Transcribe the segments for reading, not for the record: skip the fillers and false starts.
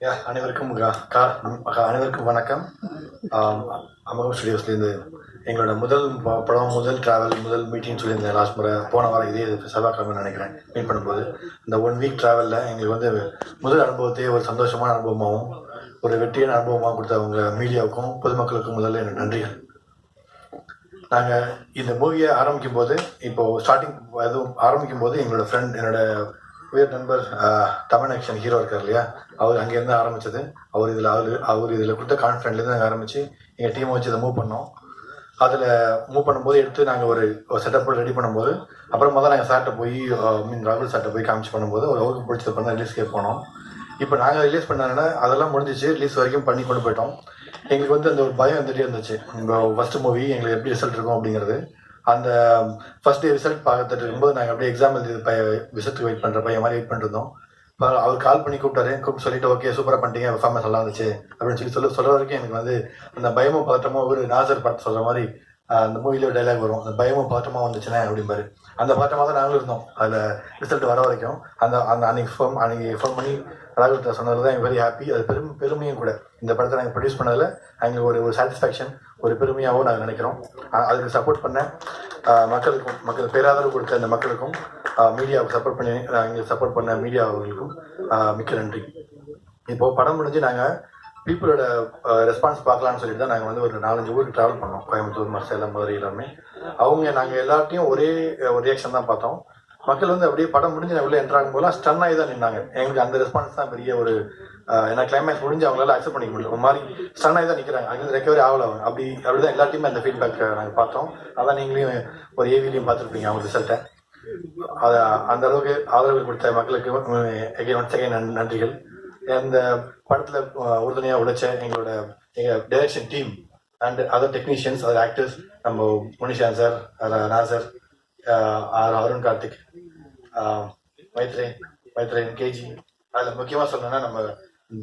அனைவருக்கும் அனைவருக்கும் வணக்கம். அமகம் ஸ்டுடியோஸ்லேருந்து எங்களோட முதல் படம், முதல் ட்ராவல், முதல் மீட்டிங் சொல்லியிருந்தேன் லாஸ்ட் முறை. போன வாரம் இதே செவ்வாய்க்கிழமை நினைக்கிறேன் மீட் பண்ணும்போது. இந்த 1 வீக் ட்ராவலில் எங்களுக்கு வந்து முதல் அனுபவத்தையே ஒரு சந்தோஷமான அனுபவமாகவும் ஒரு வெற்றியான அனுபவமாக கொடுத்த அவங்க மீடியாவுக்கும் பொதுமக்களுக்கும் முதல்ல எனக்கு நன்றிகள். நாங்கள் இந்த மூவியை ஆரம்பிக்கும் போது, இப்போது ஸ்டார்டிங் எதுவும் ஆரம்பிக்கும் போது எங்களோட ஃப்ரெண்ட், என்னோட உயர் நண்பர் தமிழ் ஆக்ஷன் ஹீரோ இருக்கார் இல்லையா, அவர் அங்கேருந்து ஆரம்பித்தது. அவர் இதில் கொடுத்த கான்ஃபிடென்ட்லேருந்து நாங்கள் ஆரம்பித்து எங்கள் டீமை வச்சு இதை மூவ் பண்ணோம். அதில் மூவ் பண்ணும்போது எடுத்து நாங்கள் ஒரு செட்டப்பில் ரெடி பண்ணும்போது, அப்புறமா தான் நாங்கள் சார்ட்டை போய் ராகுல் சார்ட்டை போய் காமிச்சு பண்ணும்போது அவருக்கு பிடிச்சது பண்ண ரிலீஸ்க்கே போனோம். இப்போ நாங்கள் ரிலீஸ் பண்ணதுனால அதெல்லாம் முடிஞ்சிச்சு, ரிலீஸ் வரைக்கும் பண்ணி கொண்டு போயிட்டோம். எங்களுக்கு வந்து அந்த ஒரு பயம் வந்துட்டே இருந்துச்சு, இப்போ ஃபஸ்ட்டு மூவி எங்களுக்கு எப்படி ரிசல்ட் இருக்கும் அப்படிங்கிறது. அந்த ஃபர்ஸ்ட் டே ரிசல்ட் பார்த்துட்டு இருக்கும்போது நாங்கள் அப்படியே எக்ஸாம் எழுதி ரிசல்ட்டுக்கு வெயிட் பண்ணுற பையன் மாதிரி வெயிட் பண்ணிருந்தோம். அவர் கால் பண்ணி கூப்பிட்டு சொல்லிட்டு, ஓகே சூப்பராக பண்ணிட்டீங்க, பெர்ஃபார்மன்ஸ் நல்லா இருந்துச்சு அப்படின்னு சொல்ல வரைக்கும் எனக்கு வந்து அந்த பயமும் பதட்டமும் ஒரு நாசர் படத்தை சொல்கிற மாதிரி அந்த மூவியில் ஒரு டைலாக் வரும், அந்த பயமும் பதட்டமாக வந்துச்சுனே அப்படிம்பாரு. அந்த பதட்டமாக தான் நாங்களும் இருந்தோம் அதில் ரிசல்ட் வர வரைக்கும். அன்னைக்கு ஃபோன் பண்ணி ராகுல் சொன்னதில் தான் எனக்கு வெரி ஹாப்பி. அது பெருமையும் கூட. இந்த படத்தை நாங்கள் ப்ரொடியூஸ் பண்ணதில் எங்களுக்கு ஒரு சாட்டிஸ்ஃபேக்ஷன், ஒரு பெருமையாகவும் நாங்கள் நினைக்கிறோம். அதுக்கு சப்போர்ட் பண்ண மக்கள் பேராதரவு கொடுத்த அந்த மக்களுக்கும், மீடியாவுக்கு சப்போர்ட் பண்ண மீடியா அவர்களுக்கும் மிக்க நன்றி. இப்போது படம் முடிஞ்சு நாங்கள் பீப்புளோட ரெஸ்பான்ஸ் பார்க்கலான்னு சொல்லிட்டு தான் நாங்கள் வந்து ஒரு 4-5 ஊருக்கு ட்ராவல் பண்ணோம். கோயம்புத்தூர், சேலம், மதுரை எல்லாமே. நாங்கள் எல்லாத்தையும் ஒரே ஒரு ரியாக்ஷன் தான் பார்த்தோம். மக்கள் வந்து அப்படியே படம் முடிஞ்சு நான் உள்ள என்ட்ராகும் போதெல்லாம் ஸ்டன் ஆகி தான் நின்னாங்க. எங்களுக்கு அந்த ரெஸ்பான்ஸ் தான் பெரிய ஒரு ஏன்னா கிளைமேக்ஸ் முடிஞ்சு அவங்களால அக்செப்ட் பண்ணிக்க முடியல, ஒரு மாதிரி ஸ்டன் ஆகி தான் நிற்கிறாங்க. அங்கே ரெக்கவரி ஆகல. அப்படிதான் எல்லாத்தையுமே அந்த ஃபீட்பேக் நாங்கள் பார்த்தோம். அதான் நீங்களையும் ஒரு ஏவிலையும் பார்த்துருப்பீங்க அவங்க ரிசல்ட்டை. அந்த அளவுக்கு ஆதரவு கொடுத்த மக்களுக்கு நன்றிகள். இந்த படத்தில் உறுதுணையாக உழைச்ச எங்கள் direction team and other technicians, other actors, நம்ம முனிஷான் சார், நாசர், அருண் கார்த்திக், மைத்ரேன், கேஜி. அதில் முக்கியமாக சொல்லணும்னா நம்ம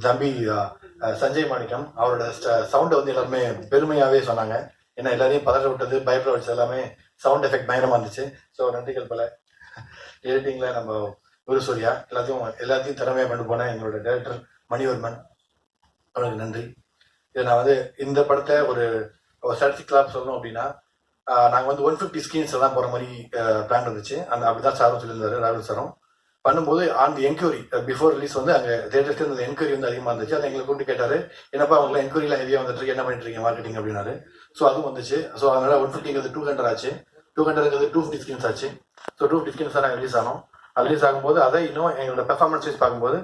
தம்பி சஞ்சய் மாணிக்கம், அவரோட சவுண்டை வந்து எல்லாருமே பெருமையாகவே சொன்னாங்க. ஏன்னா எல்லாரையும் பதற விட்டது, பயப்பட வச்சது எல்லாமே சவுண்ட் எஃபெக்ட் பயங்கரமாக இருந்துச்சு. ஸோ நன்றிகள் பல. எடிட்டிங்கில் நம்ம குருசூர்யா, எல்லாத்தையும் திறமையாக கொண்டு போனேன் எங்களோட டைரக்டர் மணிவர்மன், அவருக்கு நன்றி. இதை நான் வந்து இந்த படத்தை ஒரு ஸ்டாட்டிஸ்டிக்கலாக சொல்லணும் அப்படின்னா, நாங்கள் வந்து 150 ஸ்கிரீன்ஸில் தான் போகிற மாதிரி பிளான் இருந்துச்சு. அப்படிதான் சாரும் சொல்லியிருந்தாரு, ராகுல் சாரும். பண்ணும்போது அந்த என்கொயரி பிஃபோர் ரிலீஸ் வந்து அங்கே தேட்டர்ஸ்க்கு அந்த என்கொயரி வந்து அதிகமாக இருந்துச்சு. அதை எங்களை கூப்பிட்டு கேட்டார், என்னப்பா அவங்களாம் என்கொயரியில் ஹெவியாக வந்துட்டு என்ன பண்ணிட்டு இருக்கீங்க மார்க்கெட்டிங் அப்படின்னாரு. ஸோ அதுவும் வந்துச்சு. ஸோ அதனால 150ங்கிறது 200 ஆச்சு, 200ங்கிறது 250 ஸ்கிரீன்ஸ் ஆச்சு. ஸோ 250 ஸ்கிரீன்ஸ் தான் நாங்கள் ரிலீஸ் ஆனோம். ரிலீஸ் ஆகும்போது அதை இன்னும் எங்களோட பெர்ஃபார்மன்ஸ் வைஸ் பார்க்கும்போது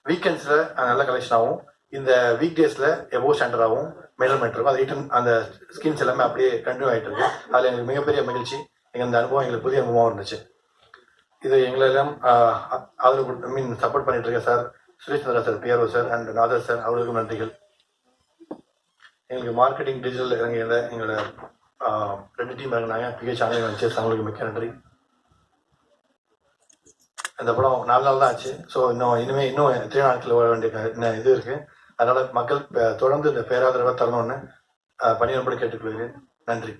வீக்கெண்ட்ஸில் நல்ல கலெக்ஷன் ஆகும், இந்த வீக் டேஸில் எபோவ் ஸ்டாண்டர்ட் ஆகும், மெஷர்மெண்ட் இருக்கும். அது அந்த ஸ்கிரீன்ஸ் எல்லாமே அப்படியே கண்டினியூ ஆகிட்டு இருக்கு. அதில் எங்களுக்கு மிகப்பெரிய மகிழ்ச்சி. இந்த அனுபவம் எங்களுக்கு புதிய அனுபவமாக இருந்துச்சு. இது எங்களெல்லாம் ஆதரவு சப்போர்ட் பண்ணிட்டு இருக்க sir, Suresh Chandra sir, PRO sir and Nathar sir, அவர்களுக்கும் நன்றிகள். எங்களுக்கு மார்க்கெட்டிங் டிஜிட்டல் இறங்கியிருந்த எங்களோட 2 டீம் இறங்கினாங்க, பிஹெச் ஆன்லைன் வெஞ்சர்ஸ், அவங்களுக்கு மிக்க நன்றி. இந்த படம் 4 நாள் தான் ஆச்சு. ஸோ இன்னும் எத்தனை நாட்கள் வர வேண்டிய இது இருக்கு. அதனால மக்கள் தொடர்ந்து இந்த பேராதரவை தரணும்னு பணியும்படி கேட்டுக்கொள்கிறேன். நன்றி.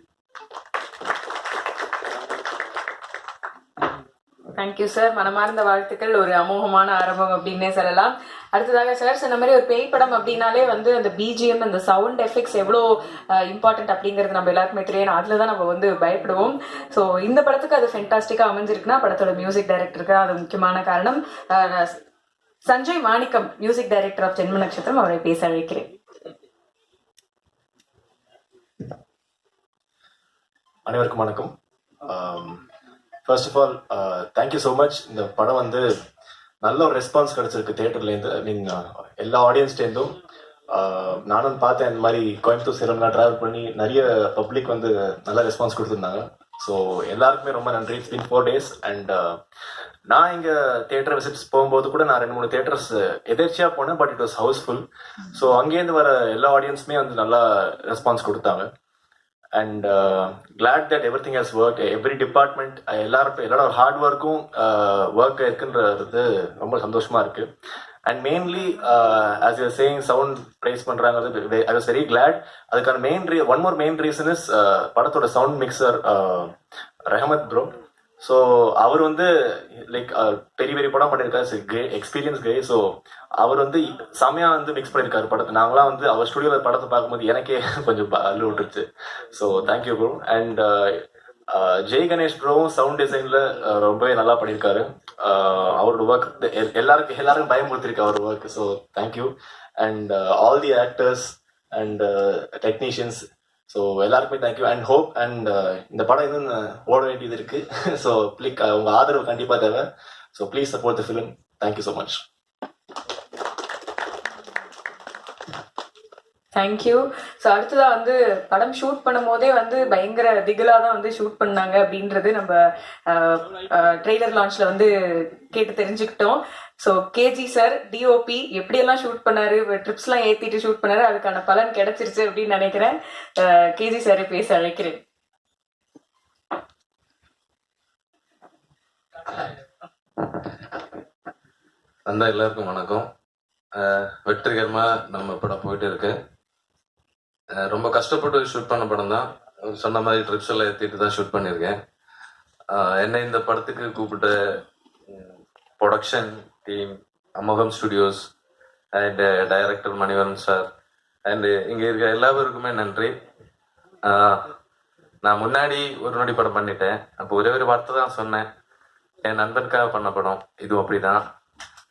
தேங்க்யூ சார், மனமார்ந்த வாழ்த்துக்கள். ஒரு அமோகமான ஆரம்பம் அப்படின்னே சொல்லலாம். அடுத்ததாக சார் சொன்ன மாதிரி ஒரு பேய் படம் அப்படின்னாலே வந்து அந்த பிஜிஎம், அந்த சவுண்ட் எஃபெக்ட்ஸ் எவ்வளோ இம்பார்ட்டன்ட் அப்படிங்கிறது நம்ம எல்லாருக்குமே தெரியும். அதில் தான் நம்ம வந்து பயப்படுவோம். ஸோ இந்த படத்துக்கு அது ஃபென்டாஸ்டிக்காக அமைஞ்சிருக்குன்னா படத்தோட மியூசிக் டைரக்டருக்கு அது முக்கியமான காரணம். Sanjay Manickam, music director of Janma Natchathiram, அவரை பேச அழைக்கிறேன். அனைவருக்கும் வணக்கம். First of all thank you so much. இந்த படம் வந்து நல்ல ஒரு ரெஸ்பான்ஸ் கிடைச்சிருக்கு தேட்டர்லேருந்து. எல்லா ஆடியன்ஸ்லேருந்தும். நானும் பார்த்தேன், இந்த மாதிரி கோயம்புத்தூர், சேலம்லாம் ட்ராவல் பண்ணி நிறைய பப்ளிக் வந்து நல்ல ரெஸ்பான்ஸ் கொடுத்துருந்தாங்க. ஸோ எல்லாருக்குமே ரொம்ப நன்றி. இட்ஸ் பின் 4 days அண்ட் நான் இங்கே தேட்டர் விசிட்ஸ் போகும்போது கூட நான் 2-3 தேட்டர்ஸ் எதேர்ச்சியாக போனேன், but it was housefull. So அங்கேருந்து வர எல்லா ஆடியன்ஸுமே வந்து நல்லா ரெஸ்பான்ஸ் கொடுத்தாங்க. And glad that everything has work. Every department எல்லாரோட ஹார்ட் ஒர்க்கும் ஒர்க் இருக்குன்றது ரொம்ப சந்தோஷமா இருக்கு. And mainly as you saying sound praise பண்றாங்க, ஐ வாஸ் வெரி கிளாட். அதுக்கான one more main reason is படத்தோட sound mixer Rahmath bro. So அவர் வந்து லைக் பெரிய பெரிய படம் பண்ணியிருக்காரு, கிரேட் எக்ஸ்பீரியன்ஸ் கிரே. ஸோ அவர் வந்து செமையா வந்து மிக்ஸ் பண்ணியிருக்காரு படத்தை. நாங்களாம் வந்து அவர் ஸ்டுடியோவில் படத்தை பார்க்கும்போது எனக்கே கொஞ்சம் அள்ளு விட்டுருச்சு. So thank you bro. And Jai Ganesh ப்ரோவும் சவுண்ட் டிசைனில் ரொம்பவே நல்லா பண்ணியிருக்காரு. அவரோட ஒர்க் எல்லாருக்கும் பயமுறுத்திருக்கு அவர் work. So thank you. And all the actors and technicians, so எல்லாருக்குமே தேங்க்யூ அண்ட் ஹோப். அண்ட் இந்த படம் இன்னும் ஓட வேண்டியது இருக்கு. ஸோ உங்க ஆதரவு கண்டிப்பாக தேவை. So please support the film. Thank you so much. Thank you. So அடுத்ததா வந்து படம் ஷூட் பண்ணும் போதே வந்து பயங்கர திகிலா தான் வந்து ஷூட் பண்ணாங்க அப்படின்றது நம்ம ட்ரெய்லர் லான்ச்ல வந்து கேட்டு தெரிஞ்சுக்கிட்டோம். ஸோ கேஜி சார் டிஓபி எப்படியெல்லாம் ஷூட் பண்ணாரு, ட்ரிப்ஸ்லாம் ஏற்றிட்டு ஷூட் பண்ணாரு, அதுக்கான பலன் கிடைச்சிருச்சு அப்படின்னு நினைக்கிறேன். கேஜி சாரை பேச அழைக்கிறேன். அந்த எல்லாருக்கும் வணக்கம். வெற்றிகரமா நம்ம படம் போயிட்டு இருக்கு. ரொம்ப கஷ்டப்பட்டு ஷூட் பண்ண படம் தான். சொன்ன மாதிரி ட்ரிப்ஸ் எல்லாம் ஏற்றிட்டு தான் ஷூட் பண்ணியிருக்கேன். என்னை இந்த படத்துக்கு கூப்பிட்ட production team, Amogam studios and director Manivaran sir and இங்கே இருக்க எல்லாருக்குமே நன்றி. நான் முன்னாடி ஒரு நொடி படம் பண்ணிட்டேன். அப்போ ஒரே ஒரு வார்த்தை தான் சொன்னேன், என் நண்பனுக்காக பண்ண படம், இதுவும் அப்படிதான்.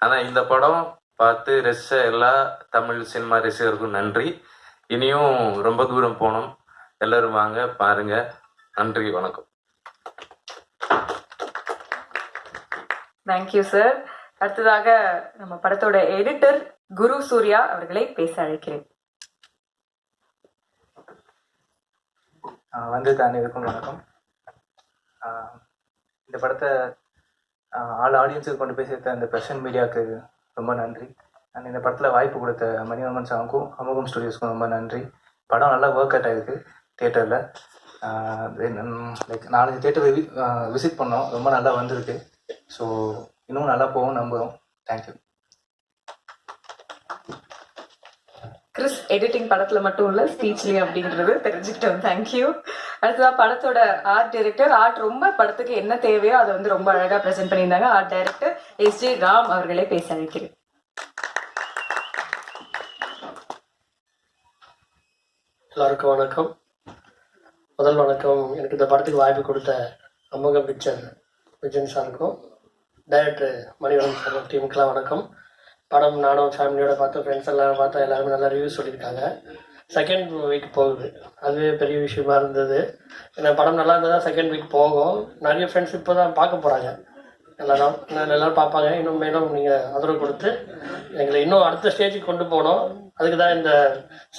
ஆனால் இந்த படம் பார்த்து ரசிச்ச எல்லா தமிழ் சினிமா ரசிகருக்கும் நன்றி. இனியும் ரொம்ப தூரம் போனோம். எல்லாரும் வாங்க, பாருங்க. நன்றி, வணக்கம். Thank you sir. அடுத்ததாக நம்ம படத்தோட எடிட்டர் குரு சூர்யா அவர்களை பேச அழைக்கிறேன். வந்திருக்க அனைவருக்கும் வணக்கம். இந்த படத்தை ஆல் ஆடியன்ஸுக்கு கொண்டு போய் சேர்த்த அந்த பிரசன்ட் மீடியாவுக்கு ரொம்ப நன்றி. அண்ட் இந்த படத்தில் வாய்ப்பு கொடுத்த மணிவர்மன் சாருக்கும் அமோகம் ஸ்டுடியோஸ்க்கும் ரொம்ப நன்றி. படம் நல்லா ஒர்க் அவுட் ஆகிருக்கு தியேட்டரில். லைக் 4 தியேட்டர் விசிட் பண்ணோம், ரொம்ப நல்லா வந்திருக்கு. ஸோ இன்னும் நல்லா போகும் நம்புகிறோம். தேங்க்யூ. கிறிஸ் எடிட்டிங் படத்துல மட்டும் இல்ல ஸ்பீச்லயும் அப்படின்றது தெரிஞ்சுக்கிட்டோம். தேங்க்யூ. அடுத்ததான் படத்தோட ஆர்ட் டைரக்டர், ஆர்ட் ரொம்ப படத்துக்கு என்ன தேவையோ அதை வந்து ரொம்ப அழகா பிரசென்ட் பண்ணியிருந்தாங்க. ஆர்ட் டைரக்டர் SJ ராம் அவர்களே பேச அழைக்கிறேன். எல்லாருக்கும் வணக்கம். முதல் வணக்கம் எனக்கு இந்த படத்துக்கு வாய்ப்பு கொடுத்த அமோகம் பிக்சர் விஜயன் சாருக்கும், டைரக்டர் மணிவரன் சார் டீமுக்கெலாம் வணக்கம். படம் நானும் ஃபேமிலியோட பார்த்தோம், ஃப்ரெண்ட்ஸ் எல்லாம் பார்த்தா எல்லாருமே நல்லா ரிவ்யூ சொல்லியிருக்காங்க. செகண்ட் வீக் போகுது, அதுவே பெரிய விஷயமா இருந்தது. ஏன்னா படம் நல்லா இருந்தால் தான் செகண்ட் வீக் போகும். நிறைய ஃப்ரெண்ட்ஸ் இப்போ தான் பார்க்க போகிறாங்க, எல்லோரும் பார்ப்பாங்க. இன்னும் மேலும் நீங்கள் ஆதரவு கொடுத்து எங்களை இன்னும் அடுத்த ஸ்டேஜுக்கு கொண்டு போகணும். அதுக்கு தான் இந்த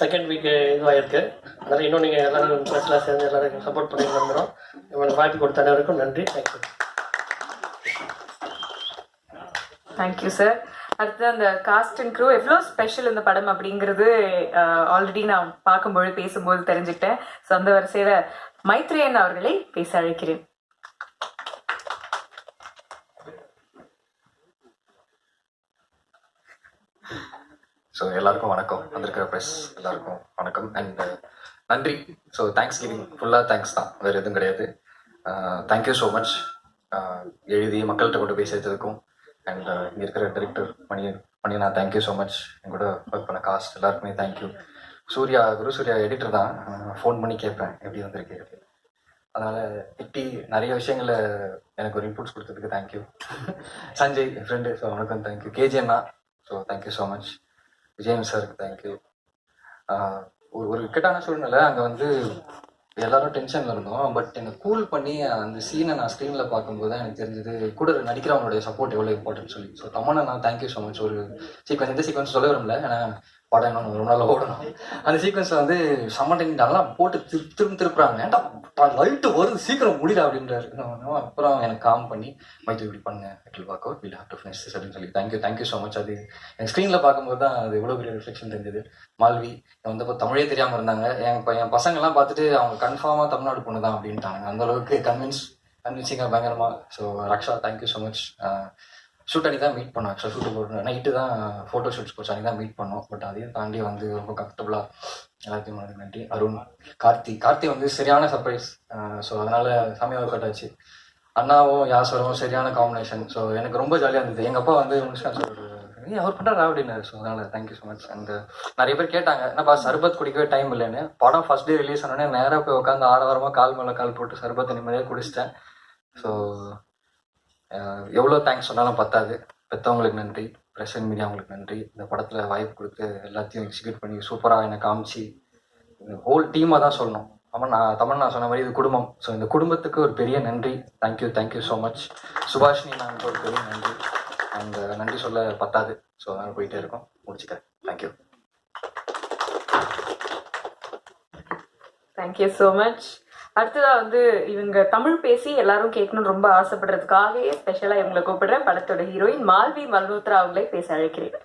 செகண்ட் வீக்கு இதுவாகிருக்கு. அதனால் இன்னும் நீங்கள் எல்லோரும் ஃப்ரெண்ட்ஸ்லாம் சேர்ந்து எல்லோரும் சப்போர்ட் பண்ணி வந்துடும். இவங்களுக்கு வாய்ப்பு கொடுத்த அனைவருக்கும் நன்றி. தேங்க்யூ. Thank you sir. அடுத்து அந்த காஸ்ட் அண்ட் க்ரூ எவ்வளோ ஸ்பெஷல் இந்த படம் அப்படிங்கிறது ஆல்ரெடி நான் பார்க்கும்போது பேசும்போது தெரிஞ்சுக்கிட்டேன். ஸோ அந்த வரிசையில் மைத்ரேயன் அவர்களை பேச அழைக்கிறேன். ஸோ எல்லாருக்கும் வணக்கம், வந்திருக்கிற ப்ரெஸ் எல்லாருக்கும் வணக்கம் அண்ட் நன்றி. ஸோ தேங்க்ஸ் கிவிங் ஃபுல்லாக தேங்க்ஸ் தான், வேறு எதுவும் கிடையாது. தேங்க்யூ ஸோ மச் எழுதி மக்கள்கிட்ட கொண்டு போய் சேர்த்ததுக்கும். அண்ட் இங்கே இருக்கிற டைரக்டர் மணியண்ணா தேங்க்யூ ஸோ மச். என் கூட ஒர்க் பண்ண காஸ்ட் எல்லாருக்குமே தேங்க்யூ. குரு சூர்யா எடிட்டர் தான், ஃபோன் பண்ணி கேட்பேன் எப்படி வந்திருக்கு அப்படின்னு. அதனால் திட்டி நிறைய விஷயங்களை எனக்கு ஒரு இன்புட்ஸ் கொடுத்ததுக்கு தேங்க்யூ. சஞ்சய் என் ஃப்ரெண்டு, ஸோ அவனுக்கும் தேங்க்யூ. கேஜி அண்ணா, so thank you so much. Vijayan சாருக்கு தேங்க்யூ. ஒரு இக்கட்டான சூழ்நிலை, அங்கே வந்து எல்லாரும் டென்ஷனில் இருந்தோம். பட் என்னை கூல் பண்ணி அந்த சீனை நான் ஸ்க்ரீனில் பார்க்கும்போது தான் எனக்கு தெரிஞ்சது கூட நடிக்கிறவங்களுடைய சப்போர்ட் எவ்வளோ இம்பார்ட்டன்ட் சொல்லி. ஸோ தமன்னா நான் தேங்க்யூ ஸோ மச். ஒரு சீக்வன்ஸ், இந்த சீக்வன்ஸ் சொல்ல வரும்ல, ஏன்னா படம் இன்னும் ரொம்ப நாள் ஓடணும். அந்த சீக்வன்ஸில் வந்து சம்மன் நல்லா போட்டு திருப்புறாங்க. ஏன்டா லைட்டு வருது, சீக்கிரம் முடியல அப்படின்றாரு. அப்புறம் எனக்கு காம் பண்ணி மைத்து இப்படி பண்ணுங்க, it will work out, will have to finish this அப்படின்னு சொல்லி தேங்க்யூ ஸோ மச். அது எனக்கு ஸ்க்ரீனில் பார்க்கும்போது தான் அது எவ்வளோ பெரிய ரிஃப்ளெக்ஷன் தெரிஞ்சது. மால்வி வந்தப்போ தமிழே தெரியாமல் இருந்தாங்க. என் பசங்கள்லாம் பார்த்துட்டு அவங்க கன்ஃபார்மாக தமிழ்நாடு பொண்ணு தான் அப்படின்ட்டாங்க. அந்தளவுக்கு கன்வின்சிங்காக பயங்கரமாக. ஸோ ரக்ஷா தேங்க்யூ ஸோ மச். ஷூட் அன்றைக்கி தான் மீட் பண்ணோம். ஆக்சுவலாக ஷூட்டு போட்டு நைட்டு தான் ஃபோட்டோ ஷூட்ஸ் போச்சு, அன்றைக்கி தான் மீட் பண்ணோம். பட் அதையும் தாண்டி வந்து ரொம்ப கம்ஃபர்டபுளாக எல்லாத்தையும் எனக்கு நன்றி. அருண், கார்த்தி வந்து சரியான சர்ப்ரைஸ். ஸோ அதனால் செம்மையாக ஒர்க் அவுட் ஆச்சு. அண்ணாவும் யாசரும் சரியான காம்பினேஷன். ஸோ எனக்கு ரொம்ப ஜாலியாக இருந்தது. எங்கள் அப்பா வந்து அவர் பண்ணுறா அப்படின்னாரு. ஸோ அதனால் தேங்க்யூ ஸோ மச். அண்ட் நிறைய பேர் கேட்டாங்க என்னப்பா சர்பத் குடிக்கவே டைம் இல்லைன்னு. படம் ஃபர்ஸ்ட் டே ரிலீஸ் ஆனோடனே நேராக போய் உட்காந்து ஆரவாரமாக கால் மேலே கால் போட்டு சர்பத்தை நிம்மதியாக குடிச்சிட்டேன். ஸோ எவ்வளோ தேங்க்ஸ் சொன்னாலும் பத்தாது. பெற்றவங்களுக்கு நன்றி, ப்ரெஸ் அண்ட் மீடியா அவங்களுக்கு நன்றி. இந்த படத்தில் வாய்ப்பு கொடுத்து எல்லாத்தையும் எக்ஸிக்யூட் பண்ணி சூப்பராக என்னை காமிச்சு இந்த ஹோல் டீமாக தான் சொல்லணும். தமிழ்னா சொன்ன மாதிரி இது குடும்பம். ஸோ இந்த குடும்பத்துக்கு ஒரு பெரிய நன்றி. Thank you so much. சுபாஷினி நானுக்கு ஒரு பெரிய நன்றி. அந்த நன்றி சொல்ல பத்தாது. ஸோ அதனால் போயிட்டே இருக்கோம். முடிச்சுக்கிறேன். தேங்க்யூ. Thank you so much. அடுத்ததா வந்து இவங்க தமிழ் பேசி எல்லாரும் கேட்கணும்னு ரொம்ப ஆசைப்படுறதுக்காகவே ஸ்பெஷலா இவங்களை கூப்பிடுறேன். படத்தோட ஹீரோயின் மால்வி மல்ஹோத்ரா அவங்களே பேச அழைக்கிறேன்.